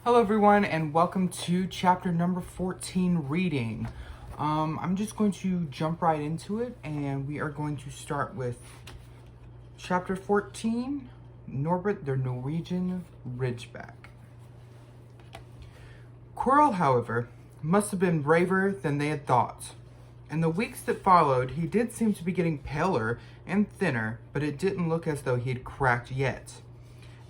Hello everyone and welcome to chapter number 14 reading. I'm just going to jump right into it and we are going to start with chapter 14, Norbert the Norwegian Ridgeback. Quirrell, however, must have been braver than they had thought. In the weeks that followed, he did seem to be getting paler and thinner, but it didn't look as though he had cracked yet.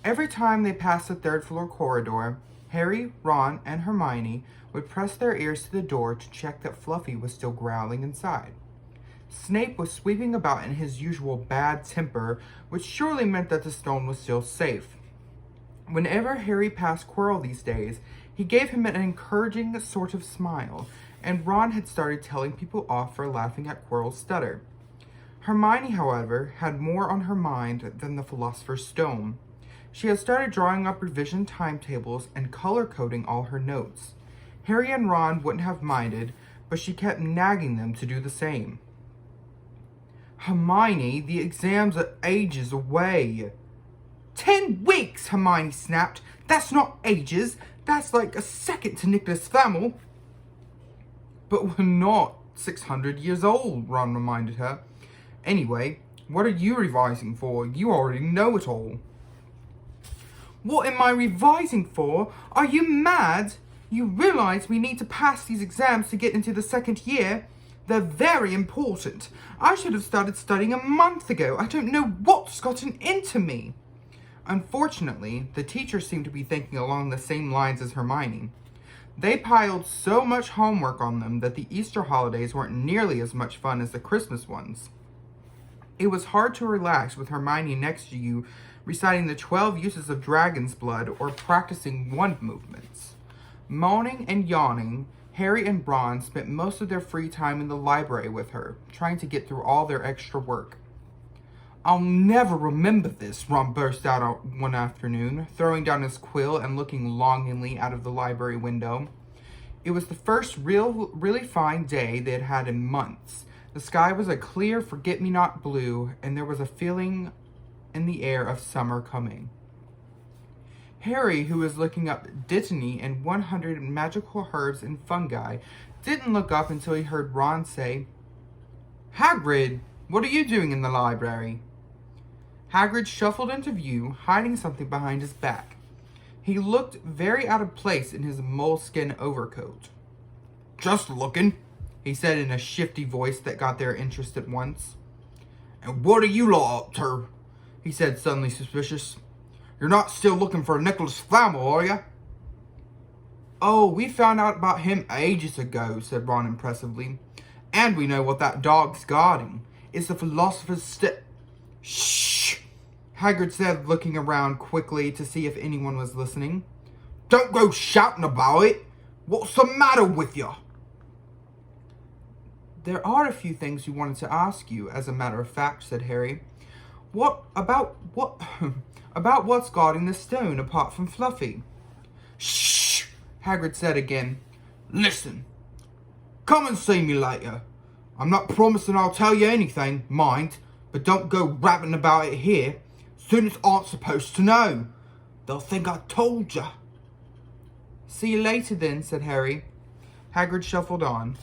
Every time they passed the third floor corridor, Harry, Ron, and Hermione would press their ears to the door to check that Fluffy was still growling inside. Snape was sweeping about in his usual bad temper, which surely meant that the stone was still safe. Whenever Harry passed Quirrell these days, he gave him an encouraging sort of smile, and Ron had started telling people off for laughing at Quirrell's stutter. Hermione, however, had more on her mind than the Philosopher's Stone. She had started drawing up revision timetables and color-coding all her notes. Harry and Ron wouldn't have minded, but she kept nagging them to do the same. Hermione, the exams are ages away. 10 weeks, Hermione snapped. That's not ages. That's like a second to Nicholas Flamel. But we're not 600 years old, Ron reminded her. Anyway, what are you revising for? You already know it all. What am I revising for? Are you mad? You realize we need to pass these exams to get into the second year? They're very important. I should have started studying a month ago. I don't know what's gotten into me. Unfortunately, the teachers seemed to be thinking along the same lines as Hermione. They piled so much homework on them that the Easter holidays weren't nearly as much fun as the Christmas ones. It was hard to relax with Hermione next to you, reciting the 12 uses of dragon's blood or practicing wand movements. Moaning and yawning, Harry and Ron spent most of their free time in the library with her, trying to get through all their extra work. I'll never remember this, Ron burst out one afternoon, throwing down his quill and looking longingly out of the library window. It was the first really fine day they had had in months. The sky was a clear forget-me-not blue, and there was a feeling in the air of summer coming. Harry, who was looking up Dittany and 100 magical herbs and fungi, didn't look up until he heard Ron say, Hagrid, what are you doing in the library? Hagrid shuffled into view, hiding something behind his back. He looked very out of place in his moleskin overcoat. Just looking, he said in a shifty voice that got their interest at once. And what are you lot up to? He said, suddenly suspicious. You're not still looking for Nicholas Flamel, are you? Oh, we found out about him ages ago, said Ron impressively. And we know what that dog's guarding. It's the Philosopher's Shh! Hagrid said, looking around quickly to see if anyone was listening. Don't go shouting about it! What's the matter with you? There are a few things we wanted to ask you, as a matter of fact, said Harry. About what's guarding the stone apart from Fluffy? Shh! Hagrid said again. Listen. Come and see me later. I'm not promising I'll tell you anything, mind, but don't go rapping about it here. Students aren't supposed to know. They'll think I told you. See you later then, said Harry. Hagrid shuffled on.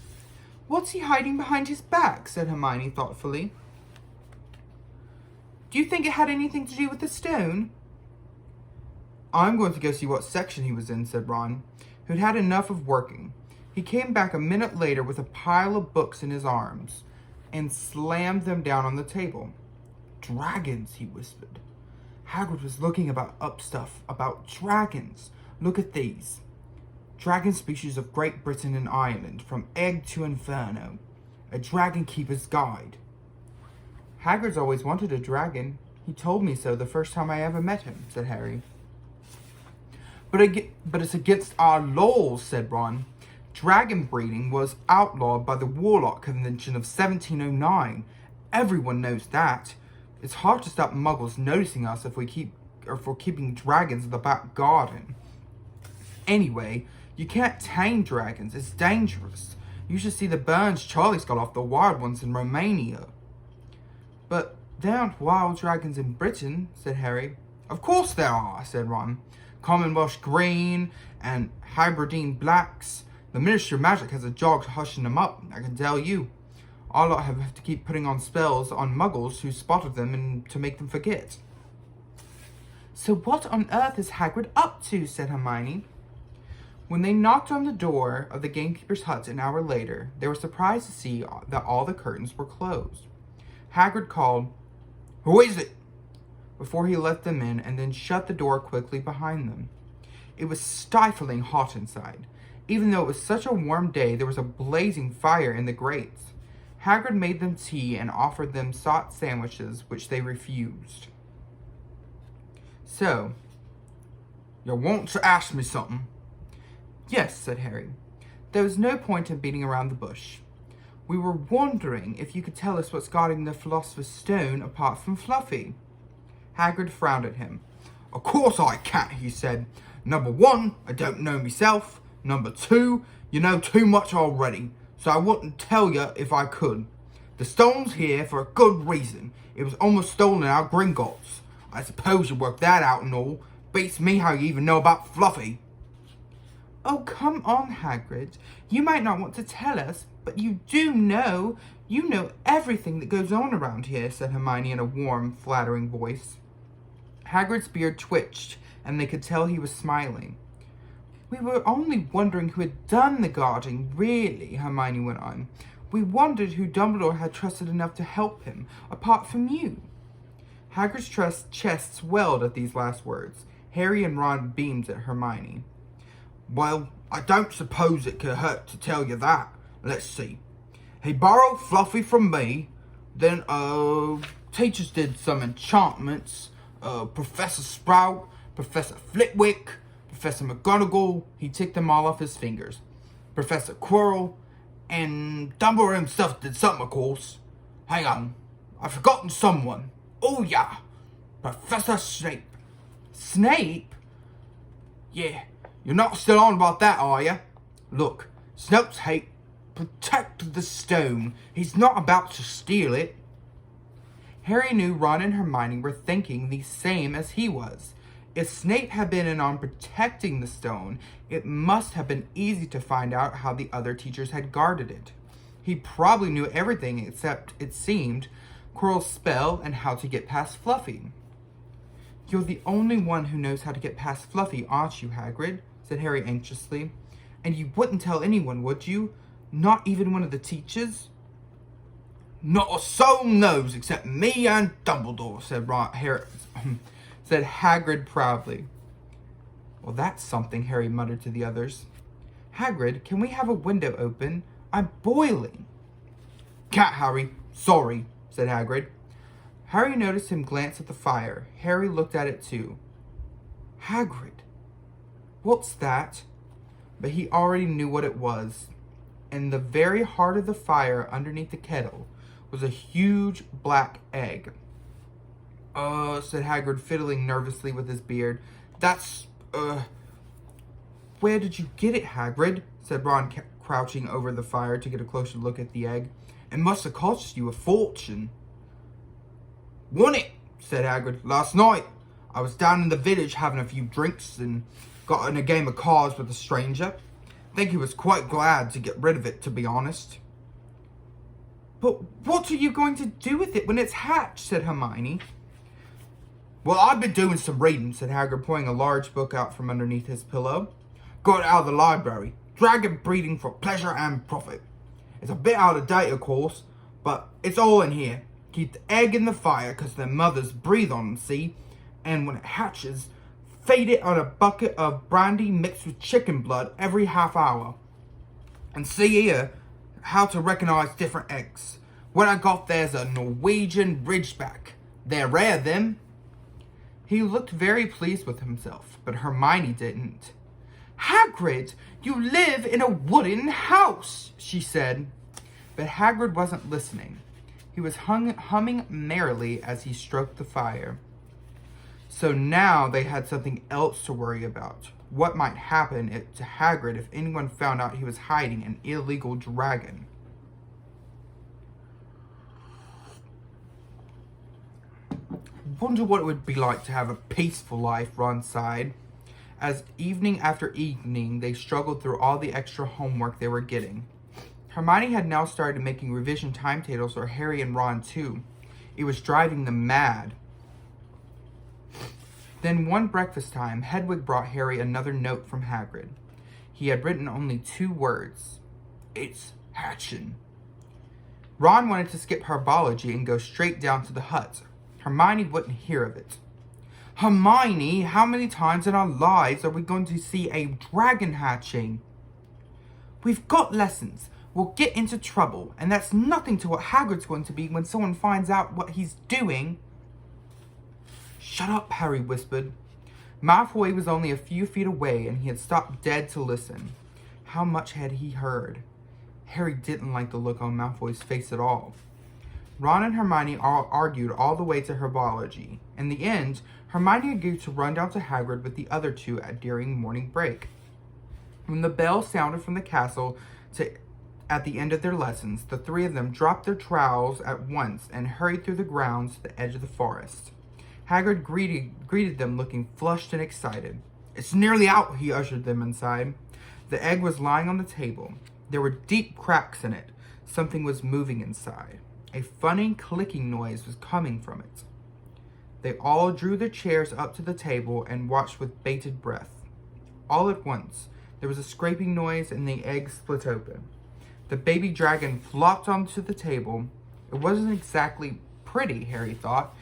What's he hiding behind his back? Said Hermione thoughtfully. Do you think it had anything to do with the stone? I'm going to go see what section he was in, said Ron, who'd had enough of working. He came back a minute later with a pile of books in his arms and slammed them down on the table. Dragons, he whispered. Hagrid was looking up stuff about dragons. Look at these. Dragon species of Great Britain and Ireland, from egg to inferno. A dragon keeper's guide. Hagrid's always wanted a dragon. He told me so the first time I ever met him, said Harry. But it's against our laws, said Ron. Dragon breeding was outlawed by the Warlock Convention of 1709. Everyone knows that. It's hard to stop muggles noticing us if we're keeping dragons in the back garden. Anyway, you can't tame dragons. It's dangerous. You should see the burns Charlie's got off the wild ones in Romania. But there aren't wild dragons in Britain, said Harry. Of course there are, said Ron. Commonwealth green, and Hybridine blacks. The Ministry of Magic has a job hushing them up, I can tell you. I'll have to keep putting on spells on muggles who spotted them and to make them forget. So what on earth is Hagrid up to? Said Hermione. When they knocked on the door of the gamekeeper's hut an hour later, they were surprised to see that all the curtains were closed. Hagrid called, "Who is it?" before he let them in, and then shut the door quickly behind them. It was stifling hot inside. Even though it was such a warm day, there was a blazing fire in the grates. Hagrid made them tea and offered them salt sandwiches, which they refused. "So, you want to ask me something?" "Yes," said Harry. There was no point in beating around the bush. "We were wondering if you could tell us what's guarding the Philosopher's Stone apart from Fluffy." Hagrid frowned at him. "Of course I can't," he said. "Number one, I don't know myself. Number two, you know too much already, so I wouldn't tell you if I could. The stone's here for a good reason. It was almost stolen out Gringotts. I suppose you worked that out and all. Beats me how you even know about Fluffy." "Oh, come on, Hagrid. You might not want to tell us, but you do know. You know everything that goes on around here," said Hermione in a warm, flattering voice. Hagrid's beard twitched, and they could tell he was smiling. "We were only wondering who had done the guarding, really," Hermione went on. "We wondered who Dumbledore had trusted enough to help him, apart from you." Hagrid's chest swelled at these last words. Harry and Ron beamed at Hermione. "Well, I don't suppose it could hurt to tell you that. Let's see. He borrowed Fluffy from me. Then, teachers did some enchantments. Professor Sprout, Professor Flitwick, Professor McGonagall," he ticked them all off his fingers. "Professor Quirrell, and Dumbledore himself did something, of course. Hang on, I've forgotten someone. Oh, yeah, Professor Snape." "Snape?" "Yeah, you're not still on about that, are you? Look, Snape's hate protect the stone. He's not about to steal it." Harry knew Ron and Hermione were thinking the same as he was. If Snape had been in on protecting the stone, it must have been easy to find out how the other teachers had guarded it. He probably knew everything except, it seemed, Quirrell's spell and how to get past Fluffy. "You're the only one who knows how to get past Fluffy, aren't you, Hagrid?" said Harry anxiously. "And you wouldn't tell anyone, would you? Not even one of the teachers?" "Not a soul knows except me and Dumbledore," said Hagrid proudly. "Well, that's something," Harry muttered to the others. "Hagrid, can we have a window open? I'm boiling." "Can't, Harry. Sorry," said Hagrid. Harry noticed him glance at the fire. Harry looked at it too. "Hagrid, what's that?" But he already knew what it was. In the very heart of the fire, underneath the kettle, was a huge black egg. Said Hagrid, fiddling nervously with his beard. "That's, Where did you get it, Hagrid?" said Ron, crouching over the fire to get a closer look at the egg. "It must have cost you a fortune." "Won it," said Hagrid, "last night. I was down in the village having a few drinks and got in a game of cards with a stranger. I think he was quite glad to get rid of it, to be honest." "But what are you going to do with it when it's hatched?" said Hermione. "Well, I've been doing some reading," said Hagrid, pulling a large book out from underneath his pillow. "Got it out of the library. Dragon Breeding for Pleasure and Profit. It's a bit out of date, of course, but it's all in here. Keep the egg in the fire because their mothers breathe on them, see? And when it hatches, feed it on a bucket of brandy mixed with chicken blood every half hour. And see here how to recognize different eggs. What I got there's a Norwegian Ridgeback. They're rare, them." He looked very pleased with himself, but Hermione didn't. "Hagrid, you live in a wooden house," she said. But Hagrid wasn't listening. He was humming merrily as he stroked the fire. So now they had something else to worry about. What might happen to Hagrid if anyone found out he was hiding an illegal dragon? "Wonder what it would be like to have a peaceful life," Ron sighed. as evening after evening they struggled through all the extra homework they were getting. Hermione had now started making revision timetables for Harry and Ron too. It was driving them mad. Then one breakfast time, Hedwig brought Harry another note from Hagrid. He had written only 2 words. "It's hatching." Ron wanted to skip herbology and go straight down to the hut. Hermione wouldn't hear of it. "Hermione, how many times in our lives are we going to see a dragon hatching?" "We've got lessons. We'll get into trouble, and that's nothing to what Hagrid's going to be when someone finds out what he's doing." "Shut up," Harry whispered. Malfoy was only a few feet away, and he had stopped dead to listen. How much had he heard? Harry didn't like the look on Malfoy's face at all. Ron and Hermione argued all the way to herbology. In the end, Hermione agreed to run down to Hagrid with the other 2 during morning break. When the bell sounded from the castle at the end of their lessons, the 3 of them dropped their trowels at once and hurried through the grounds to the edge of the forest. Hagrid greeted them looking flushed and excited. "It's nearly out," he ushered them inside. The egg was lying on the table. There were deep cracks in it. Something was moving inside. A funny clicking noise was coming from it. They all drew their chairs up to the table and watched with bated breath. All at once, there was a scraping noise and the egg split open. The baby dragon flopped onto the table. It wasn't exactly pretty, Harry thought.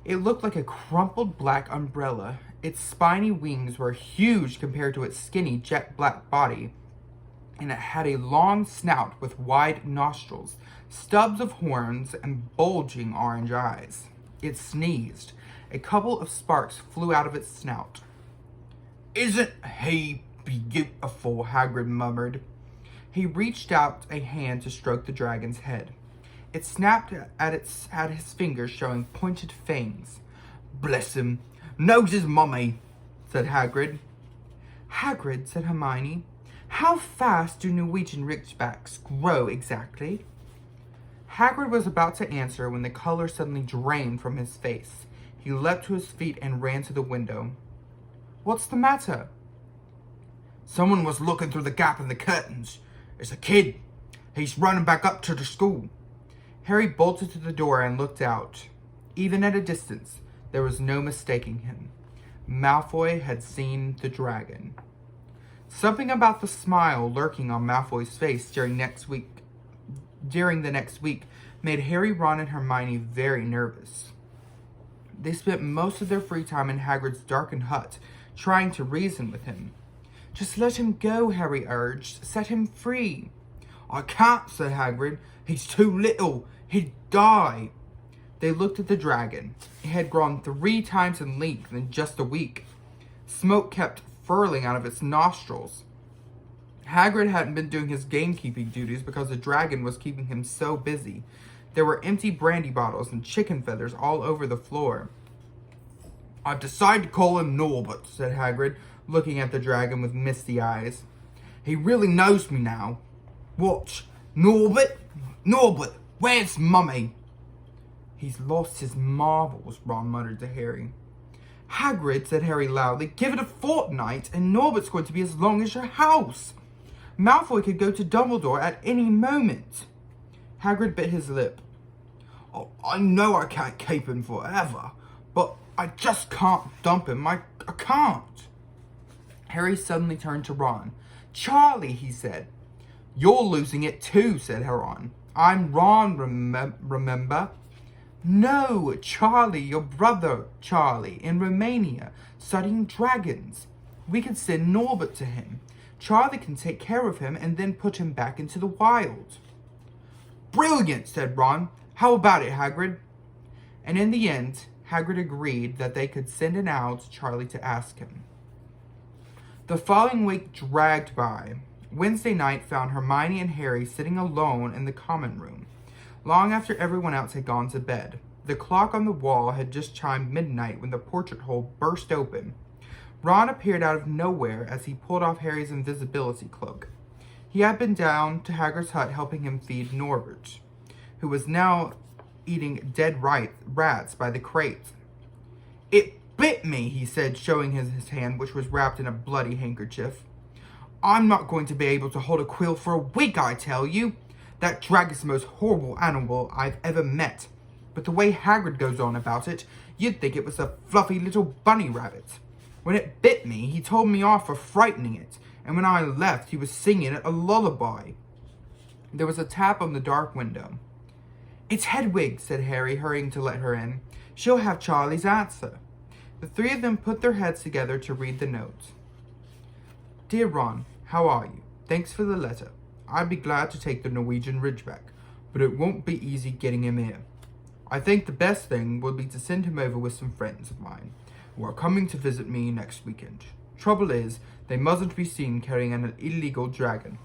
It looked like a crumpled black umbrella. Its spiny wings were huge compared to its skinny jet black body, and it had a long snout with wide nostrils, stubs of horns, and bulging orange eyes. It sneezed. A couple of sparks flew out of its snout. "Isn't he beautiful?" Hagrid murmured. He reached out a hand to stroke the dragon's head. It snapped at his fingers, showing pointed fangs. "Bless him, knows his mummy," said Hagrid. "Hagrid," said Hermione, "how fast do Norwegian ridgebacks grow exactly?" Hagrid was about to answer when the color suddenly drained from his face. He leapt to his feet and ran to the window. "What's the matter?" "Someone was looking through the gap in the curtains. It's a kid. He's running back up to the school." Harry bolted to the door and looked out. Even at a distance, there was no mistaking him. Malfoy had seen the dragon. Something about the smile lurking on Malfoy's face during the next week made Harry, Ron, and Hermione very nervous. They spent most of their free time in Hagrid's darkened hut, trying to reason with him. "Just let him go," Harry urged. "Set him free." "I can't," said Hagrid. "He's too little. He'd die." They looked at the dragon. It had grown 3 times in length in just a week. Smoke kept furling out of its nostrils. Hagrid hadn't been doing his gamekeeping duties because the dragon was keeping him so busy. There were empty brandy bottles and chicken feathers all over the floor. "I've decided to call him Norbert," said Hagrid, looking at the dragon with misty eyes. "He really knows me now. Watch. Norbert? Norbert, where's Mummy?" "He's lost his marbles," Ron muttered to Harry. "Hagrid," said Harry loudly, "give it a fortnight and Norbert's going to be as long as your house. Malfoy could go to Dumbledore at any moment." Hagrid bit his lip. "Oh, I know I can't keep him forever, but I just can't dump him. I can't." Harry suddenly turned to Ron. "Charlie," he said. "You're losing it too," said Ron. "I'm Ron, remember?" "No, Charlie, your brother Charlie, in Romania, studying dragons. We can send Norbert to him. Charlie can take care of him and then put him back into the wild." "Brilliant," said Ron. "How about it, Hagrid?" And in the end, Hagrid agreed that they could send an owl to Charlie to ask him. The following week dragged by. Wednesday night found Hermione and Harry sitting alone in the common room, long after everyone else had gone to bed. The clock on the wall had just chimed midnight when the portrait hole burst open. Ron appeared out of nowhere as he pulled off Harry's invisibility cloak. He had been down to Hagrid's hut helping him feed Norbert, who was now eating dead rats by the crate. "It bit me, he said, showing his hand, which was wrapped in a bloody handkerchief. I'm not going to be able to hold a quill for a week, I tell you. That dragon's the most horrible animal I've ever met. But the way Hagrid goes on about it, you'd think it was a fluffy little bunny rabbit. When it bit me, he told me off for frightening it, and when I left, he was singing it a lullaby. There was a tap on the dark window. It's Hedwig, said Harry, hurrying to let her in. She'll have Charlie's answer. The three of them put their heads together to read the note. Dear Ron, how are you? Thanks for the letter. I'd be glad to take the Norwegian Ridgeback, but it won't be easy getting him here. I think the best thing would be to send him over with some friends of mine who are coming to visit me next weekend. Trouble is, they mustn't be seen carrying an illegal dragon.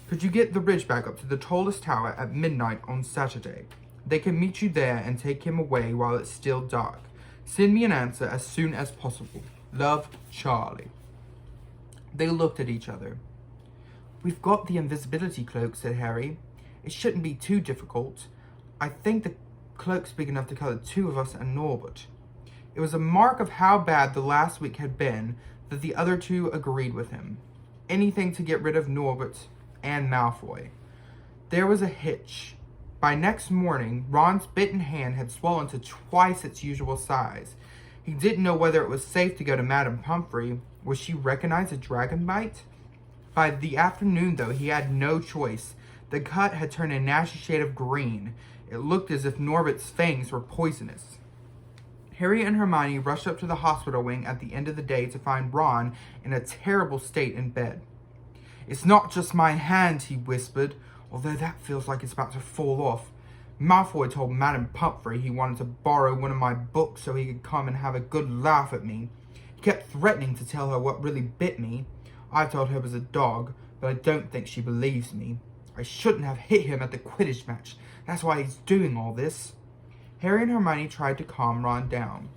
Could you get the Ridgeback up to the tallest tower at midnight on Saturday? They can meet you there and take him away while it's still dark. Send me an answer as soon as possible. Love, Charlie. They looked at each other. We've got the invisibility cloak, said Harry. It shouldn't be too difficult. I think the cloak's big enough to cover two of us and Norbert. It was a mark of how bad the last week had been that the other two agreed with him. Anything to get rid of Norbert and Malfoy. There was a hitch. By next morning, Ron's bitten hand had swollen to twice its usual size. He didn't know whether it was safe to go to Madame Pomfrey. Would she recognize a dragon bite? By the afternoon, though, he had no choice. The cut had turned a nasty shade of green. It looked as if Norbert's fangs were poisonous. Harry and Hermione rushed up to the hospital wing at the end of the day to find Ron in a terrible state in bed. It's not just my hand, he whispered, although that feels like it's about to fall off. Malfoy told Madame Pomfrey he wanted to borrow one of my books so he could come and have a good laugh at me. He kept threatening to tell her what really bit me. I told her it was a dog, but I don't think she believes me. I shouldn't have hit him at the Quidditch match. That's why he's doing all this. Harry and Hermione tried to calm Ron down.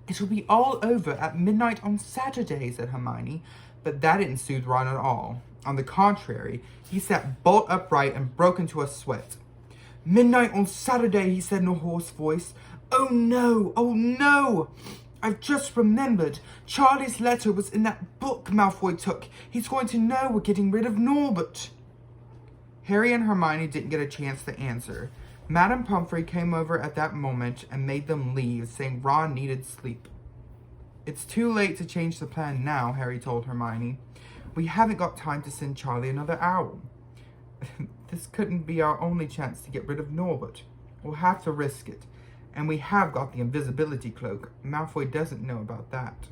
It'll be all over at midnight on Saturday, said Hermione, but that didn't soothe Ron at all. On the contrary, he sat bolt upright and broke into a sweat. Midnight on Saturday, he said in a hoarse voice. Oh no, oh no! I've just remembered. Charlie's letter was in that book Malfoy took. He's going to know we're getting rid of Norbert. Harry and Hermione didn't get a chance to answer. Madame Pomfrey came over at that moment and made them leave, saying Ron needed sleep. It's too late to change the plan now, Harry told Hermione. We haven't got time to send Charlie another owl. This couldn't be our only chance to get rid of Norbert. We'll have to risk it. And we have got the invisibility cloak. Malfoy doesn't know about that.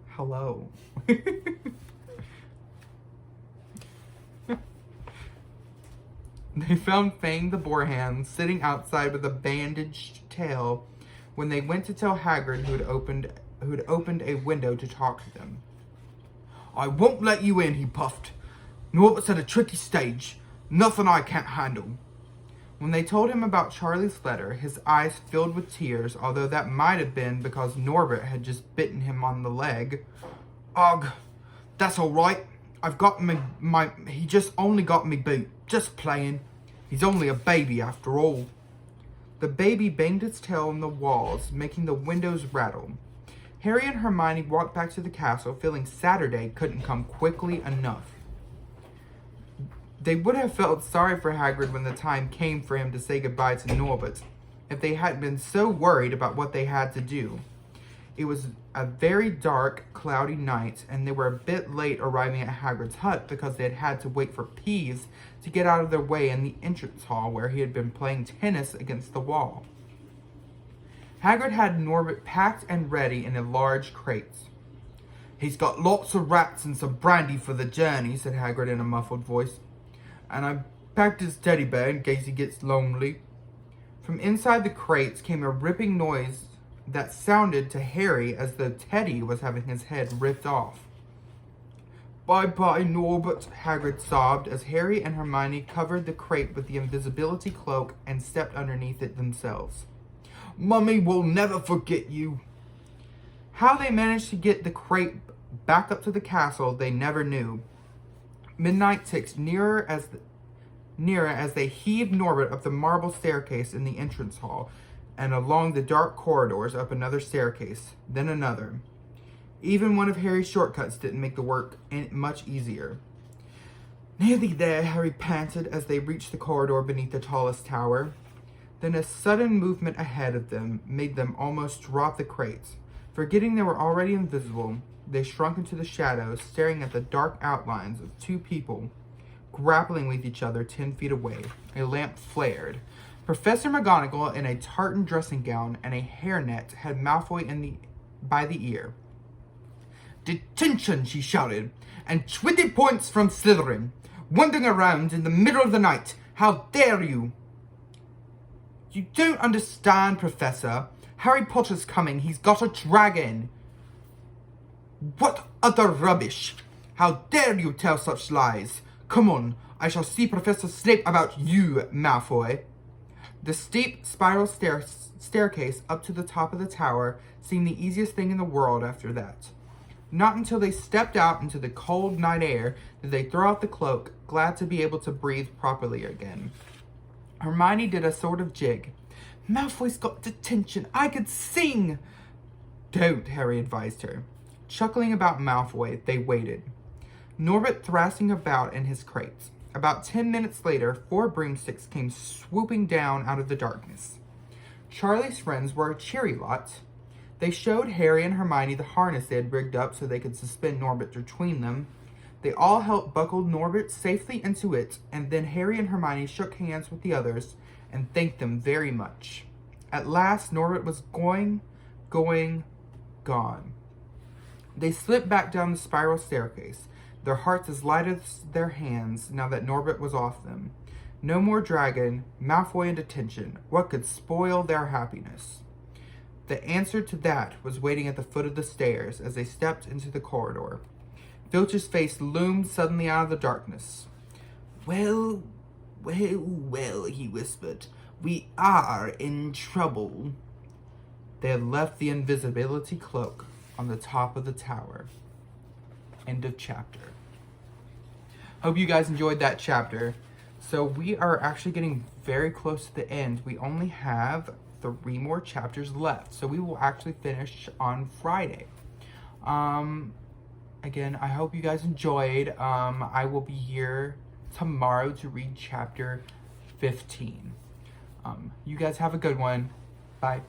Hello. They found Fang the Boarhound sitting outside with a bandaged tail when they went to tell Hagrid who had opened a window to talk to them. I won't let you in, he puffed. Norbert's at a tricky stage. Nothing I can't handle. When they told him about Charlie's letter, his eyes filled with tears, although that might have been because Norbert had just bitten him on the leg. Ugh, that's all right. I've got he just only got me boot. Just playing. He's only a baby after all. The baby banged its tail on the walls, making the windows rattle. Harry and Hermione walked back to the castle, feeling Saturday couldn't come quickly enough. They would have felt sorry for Hagrid when the time came for him to say goodbye to Norbert, if they hadn't been so worried about what they had to do. It was a very dark, cloudy night, and they were a bit late arriving at Hagrid's hut because they had had to wait for Peeves to get out of their way in the entrance hall where he had been playing tennis against the wall. Hagrid had Norbert packed and ready in a large crate. He's got lots of rats and some brandy for the journey, said Hagrid in a muffled voice. And I packed his teddy bear in case he gets lonely. From inside the crates came a ripping noise that sounded to Harry as though Teddy was having his head ripped off. Bye-bye, Norbert, Hagrid sobbed as Harry and Hermione covered the crate with the invisibility cloak and stepped underneath it themselves. Mummy will never forget you. How they managed to get the crate back up to the castle, they never knew. Midnight ticked nearer as they heaved Norbert up the marble staircase in the entrance hall, and along the dark corridors up another staircase, then another. Even one of Harry's shortcuts didn't make the work much easier. Nearly there, Harry panted as they reached the corridor beneath the tallest tower. Then a sudden movement ahead of them made them almost drop the crates. Forgetting they were already invisible, they shrunk into the shadows, staring at the dark outlines of two people grappling with each other 10 feet away. A lamp flared. Professor McGonagall, in a tartan dressing gown and a hairnet, had Malfoy by the ear. "Detention," she shouted, "and 20 points from Slytherin. Wandering around in the middle of the night. How dare you?" "You don't understand, Professor. Harry Potter's coming. He's got a dragon." "What utter rubbish! How dare you tell such lies? Come on, I shall see Professor Snape about you, Malfoy." The steep spiral staircase up to the top of the tower seemed the easiest thing in the world after that. Not until they stepped out into the cold night air did they throw out the cloak, glad to be able to breathe properly again. Hermione did a sort of jig. "Malfoy's got detention. I could sing." "Don't," Harry advised her. Chuckling about Malfoy, they waited. Norbert thrashing about in his crates. About 10 minutes later, 4 broomsticks came swooping down out of the darkness. Charlie's friends were a cheery lot. They showed Harry and Hermione the harness they had rigged up so they could suspend Norbert between them. They all helped buckle Norbert safely into it, and then Harry and Hermione shook hands with the others and thanked them very much. At last, Norbert was gone. They slipped back down the spiral staircase, their hearts as light as their hands now that Norbert was off them. No more dragon, Malfoy in detention. What could spoil their happiness? The answer to that was waiting at the foot of the stairs as they stepped into the corridor. Filch's face loomed suddenly out of the darkness. Well, he whispered. "We are in trouble." They had left the invisibility cloak on the top of the tower. End of chapter. Hope you guys enjoyed that chapter. So we are actually getting very close to the end. We only have 3 more chapters left, so we will actually finish on Friday. Again, I hope you guys enjoyed. I will be here tomorrow to read chapter 15. You guys have a good one. Bye.